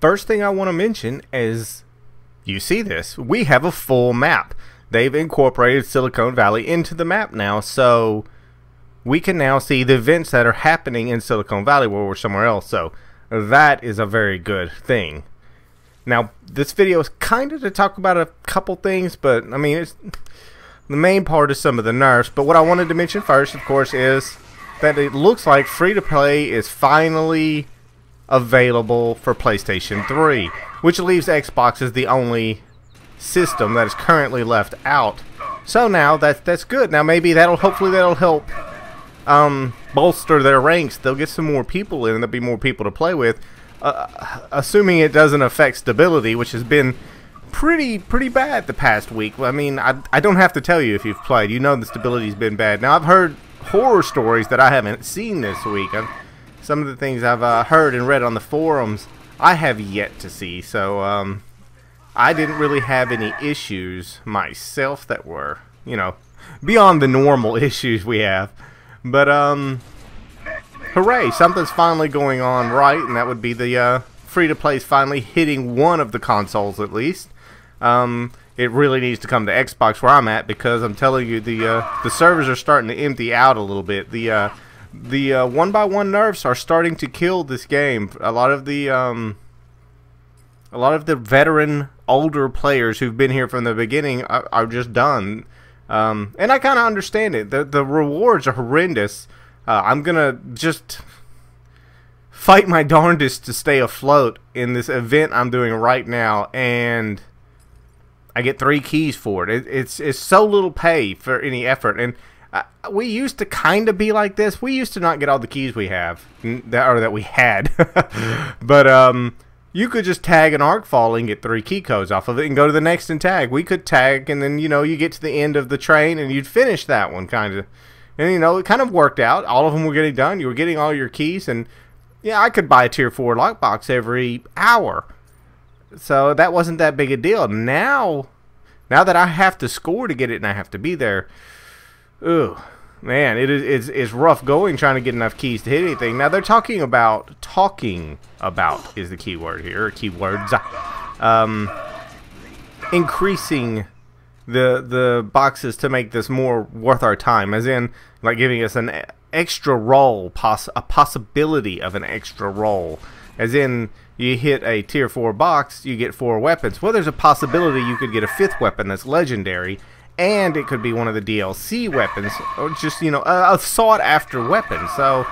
First thing I want to mention is, you see this, we have a full map. They've incorporated Silicon Valley into the map now, so we can now see the events that are happening in Silicon Valley where we're somewhere else. So that is a very good thing. Now, this video is kind of to talk about a couple things, but I mean, the main part is some of the nerfs. But what I wanted to mention first, of course, is that it looks like free-to-play is finally available for PlayStation 3, which leaves Xbox as the only system that is currently left out. So now that's good. Now maybe hopefully that'll help bolster their ranks. They'll get some more people in, and there'll be more people to play with. Assuming it doesn't affect stability, which has been pretty bad the past week. I mean, I don't have to tell you if you've played. You know the stability's been bad. Now I've heard horror stories that I haven't seen this week. Some of the things I've heard and read on the forums, I have yet to see. So I didn't really have any issues myself that were, you know, beyond the normal issues we have. But hooray, something's finally going on right, and that would be the free-to-play finally hitting one of the consoles at least. It really needs to come to Xbox where I'm at, because I'm telling you, the servers are starting to empty out a little bit. The one-by-one nerfs are starting to kill this game. A lot of the veteran, older players who've been here from the beginning are just done. And I kind of understand it. The rewards are horrendous. I'm gonna just fight my darndest to stay afloat in this event I'm doing right now, and I get 3 keys for it. It's so little pay for any effort, and we used to kind of be like this. We used to not get all the keys we have, that we had, but you could just tag an arc fall and get 3 key codes off of it and go to the next and tag. We could tag, and then, you know, you get to the end of the train and you'd finish that one, kind of. And, you know, it kind of worked out. All of them were getting done. You were getting all your keys, and yeah, I could buy a tier 4 lockbox every hour. So that wasn't that big a deal. Now that I have to score to get it and I have to be there, ooh, man, it's rough going trying to get enough keys to hit anything. Now they're talking about is the key word here, or keywords, increasing the boxes to make this more worth our time, as in like giving us an extra roll, a possibility of an extra roll, as in you hit a tier 4 box, you get 4 weapons. Well, there's a possibility you could get a 5th weapon that's legendary, and it could be one of the DLC weapons, or just, you know, a sought-after weapon. So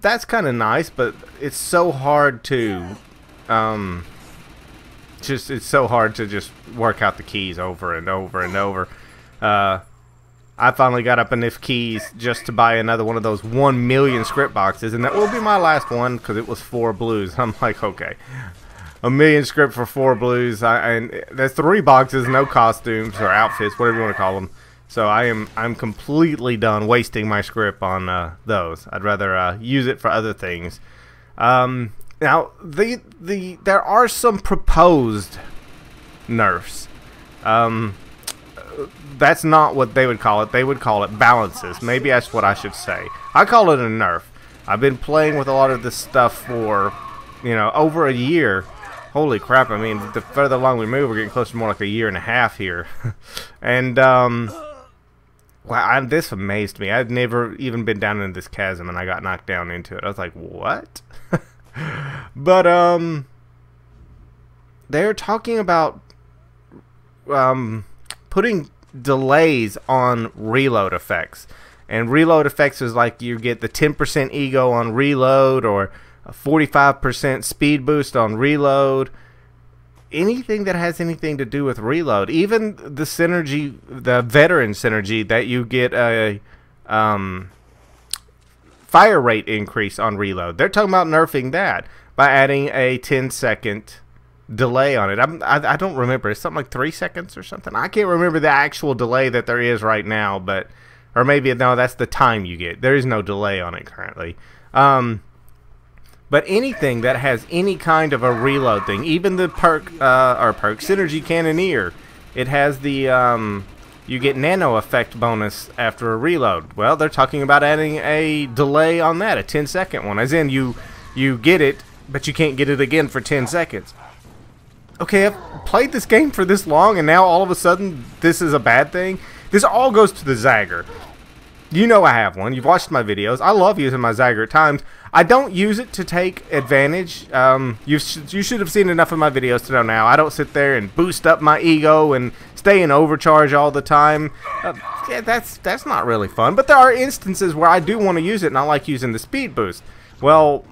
that's kind of nice, but it's so hard to it's so hard to just work out the keys over and over and over. I finally got up enough keys just to buy another one of those 1 million script boxes, and that will be my last one because it was 4 blues. I'm like, okay, 1 million script for 4 blues, and there's 3 boxes, no costumes or outfits, whatever you want to call them. So I'm completely done wasting my script on those. I'd rather use it for other things. Now there are some proposed nerfs. That's not what they would call it. They would call it balances. Maybe that's what I should say. I call it a nerf. I've been playing with a lot of this stuff for, you know, over a year. Holy crap, I mean, the further along we move, we're getting close to more like a year and a half here. And, wow, this amazed me. I'd never even been down in this chasm, and I got knocked down into it. I was like, what? But, they're talking about, putting delays on reload effects. And reload effects is like you get the 10% ego on reload, or a 45% speed boost on reload. Anything that has anything to do with reload. Even the synergy, the veteran synergy, that you get a fire rate increase on reload. They're talking about nerfing that by adding a 10-second delay on it. I don't remember. It's something like 3 seconds or something. I can't remember the actual delay that there is right now, but, or maybe, no, that's the time you get. There is no delay on it currently. But anything that has any kind of a reload thing, even the perk Synergy Cannoneer, it has the you get nano effect bonus after a reload. Well, they're talking about adding a delay on that, a 10-second one, as in you get it, but you can't get it again for 10 seconds. Okay, I've played this game for this long, and now all of a sudden this is a bad thing? This all goes to the Zagger. You know I have one. You've watched my videos. I love using my Zagger at times. I don't use it to take advantage. You should have seen enough of my videos to know now. I don't sit there and boost up my ego and stay in overcharge all the time. Yeah, that's not really fun. But there are instances where I do want to use it, and I like using the speed boost. Well,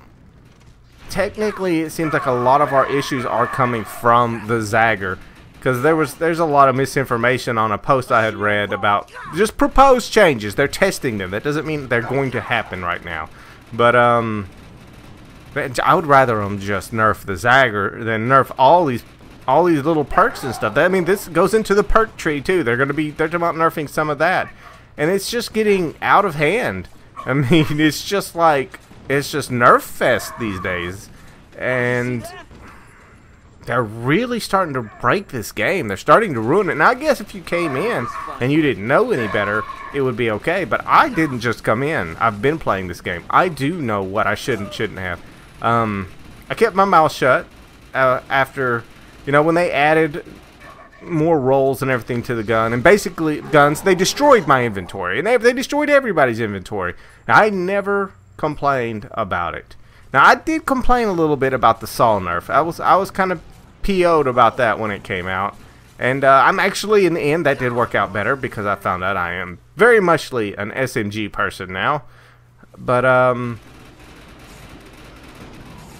technically, it seems like a lot of our issues are coming from the Zagger. Because there's a lot of misinformation on a post I had read about just proposed changes. They're testing them. That doesn't mean they're going to happen right now. But I would rather them just nerf the Zagger than nerf all these little perks and stuff. I mean, this goes into the perk tree too. They're talking about nerfing some of that, and it's just getting out of hand. I mean, it's just Nerf fest these days, and they're really starting to break this game. They're starting to ruin it. Now, I guess if you came in and you didn't know any better, it would be okay. But I didn't just come in. I've been playing this game. I do know what I shouldn't have. I kept my mouth shut after, you know, when they added more rolls and everything to the gun. And basically, guns, they destroyed my inventory. And they destroyed everybody's inventory. Now, I never complained about it. Now, I did complain a little bit about the saw nerf. I was kind of PO'd about that when it came out, and I'm actually, in the end, that did work out better because I found out I am very muchly an SMG person now. But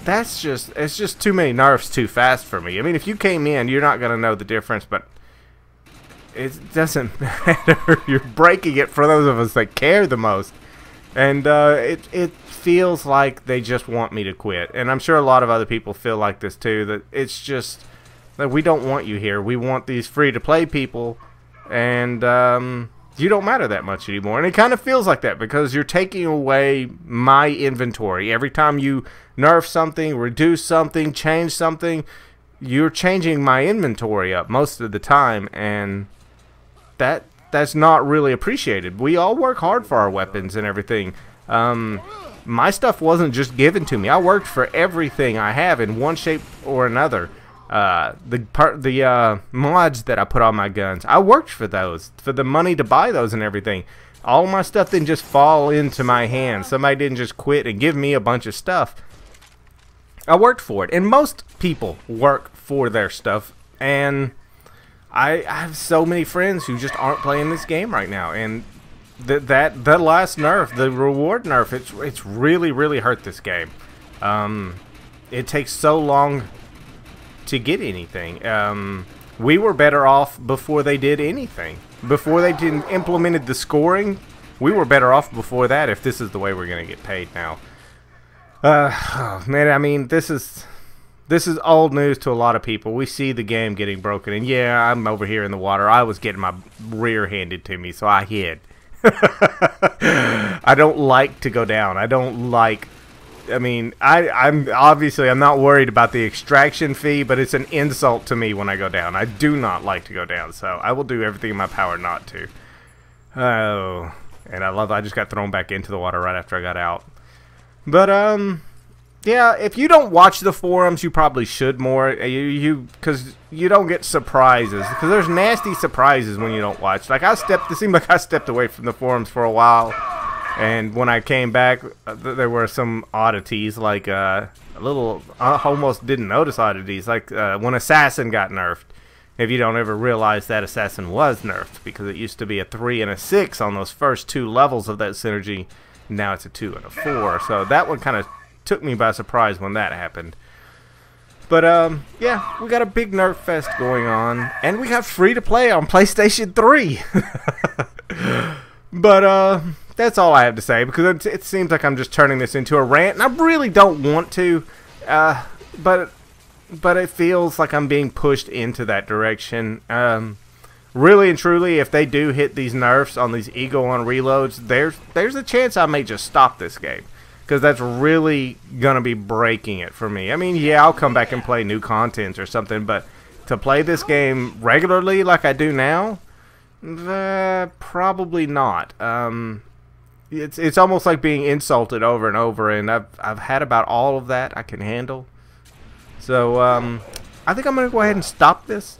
it's just too many nerfs too fast for me. I mean, if you came in, you're not gonna know the difference, but it doesn't matter. You're breaking it for those of us that care the most, and it feels like they just want me to quit. And I'm sure a lot of other people feel like this too, that it's just that we don't want you here. We want these free-to-play people, and you don't matter that much anymore. And it kind of feels like that because you're taking away my inventory. Every time you nerf something, reduce something, change something, you're changing my inventory up most of the time, and that's not really appreciated. We all work hard for our weapons and everything. My stuff wasn't just given to me. I worked for everything I have in one shape or another. The mods that I put on my guns, I worked for those, for the money to buy those and everything. All my stuff didn't just fall into my hands. Somebody didn't just quit and give me a bunch of stuff. I worked for it, and most people work for their stuff. And I have so many friends who just aren't playing this game right now, and that last nerf, the reward nerf, it's really hurt this game. It takes so long to get anything. We were better off before they did anything. Before they implemented the scoring, we were better off before that, if this is the way we're gonna get paid now. Oh, man, I mean, this is old news to a lot of people. We see the game getting broken, and yeah, I'm over here in the water. I was getting my rear handed to me, so I hid. I don't like to go down. I don't like, I mean, I'm not worried about the extraction fee, but it's an insult to me when I go down. I do not like to go down, so I will do everything in my power not to. Oh, and I just got thrown back into the water right after I got out. But yeah, if you don't watch the forums, you probably should more. Because you don't get surprises. Because there's nasty surprises when you don't watch. Like it seemed like I stepped away from the forums for a while, and when I came back, there were some oddities. Like I almost didn't notice oddities. Like when Assassin got nerfed. If you don't ever realize that Assassin was nerfed, because it used to be a 3 and a 6 on those first 2 levels of that synergy. Now it's a 2 and a 4. So that one kind of took me by surprise when that happened. But yeah, we got a big Nerf fest going on, and we got free to play on PlayStation 3. But that's all I have to say, because it seems like I'm just turning this into a rant, and I really don't want to. But it feels like I'm being pushed into that direction. Really and truly, if they do hit these nerfs on these Ego on reloads, there's a chance I may just stop this game. Because that's really going to be breaking it for me. I mean, yeah, I'll come back and play new content or something, but to play this game regularly like I do now, probably not. It's almost like being insulted over and over, and I've had about all of that I can handle. So I think I'm gonna go ahead and stop this.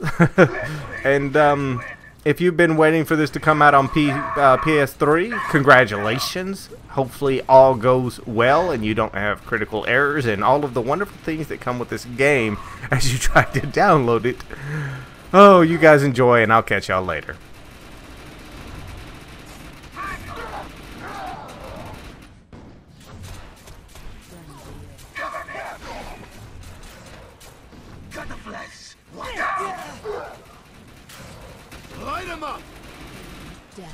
And if you've been waiting for this to come out on PS3, congratulations. Hopefully all goes well and you don't have critical errors and all of the wonderful things that come with this game as you try to download it. Oh, you guys enjoy, and I'll catch y'all later. Got the flesh. Light him up. Down.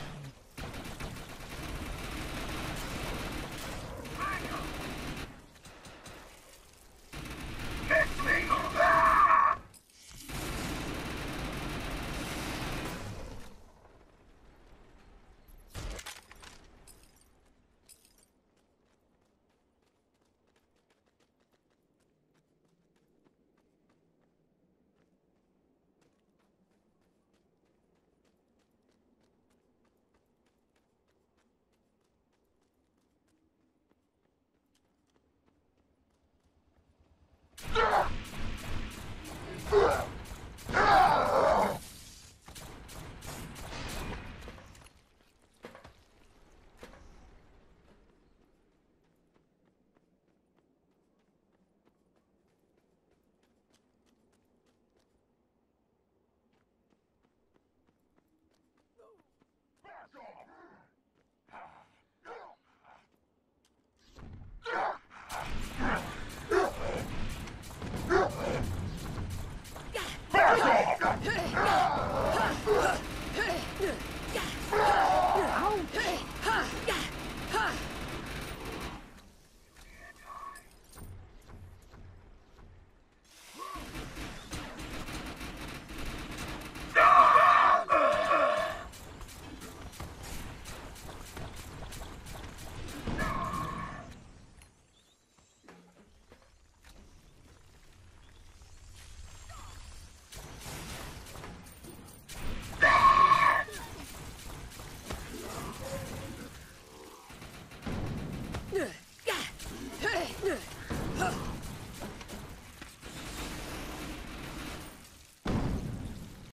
Ugh!